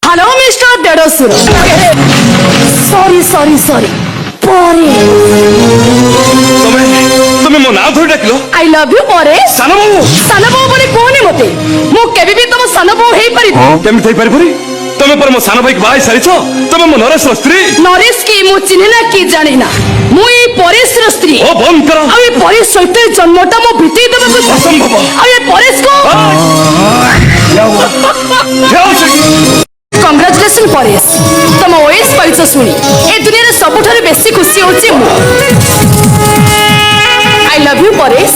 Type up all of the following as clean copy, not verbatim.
hello mister देडसुर sorry sorry sorry परे तुम्हें मो नाम थोड़ी डाकिलो आई लव यू परे सानो सानो बोले कोनी मते मु केबे भी तुम सानो बो हेई पारि केमि थई पारि परी तमे पर मो सानो भाई के बाई सारी छो तमे मो नरेश रो स्त्री नरेश की मु चिन्हना की जानिना मु ए परेश रो स्त्री ओ बंद करो आ ए परेश सहित जन्मटा मो बितेई देबे को असंभव आ ए परेश को कंग्रेचुलेशन परेश तुम ओएस पाइछ सुनी ए दुनिया रे सबठारे बेसी खुशी होची मु I love you Paresh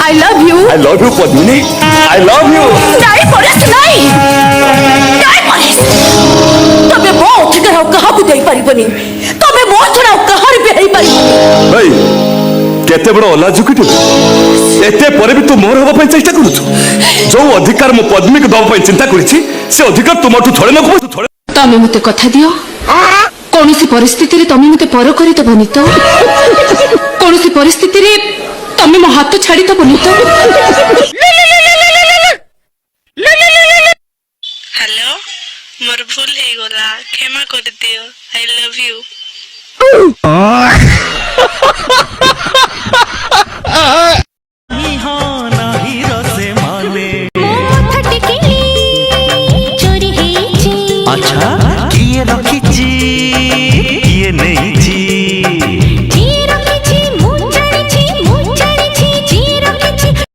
I love you Padmini I love you नहीं परेश नहीं नहीं परेश तबे मो ठिकर कहा को देई परिबनी तबे मो छडा कहर भी हेई परिबनी भाई केते बड़ अलाजुकिट एते परे भी तू मोर हबा पई चेष्टा करूछु जो अधिकार मो पद्मी के दब पई चिंता करिछि से अधिकार तुमठु थोड़े न को थोड़े तमे मते कथा दियो कोनोसी परिस्थिति रे तमे मते पर करि दबनी तो कोनोसी परिस्थिति रे तमे मो हाथ छाड़ी दबनी तो हेलो मोर भूल हे गला क्षमा कर दियो आई लव यू अच्छा किए रखिची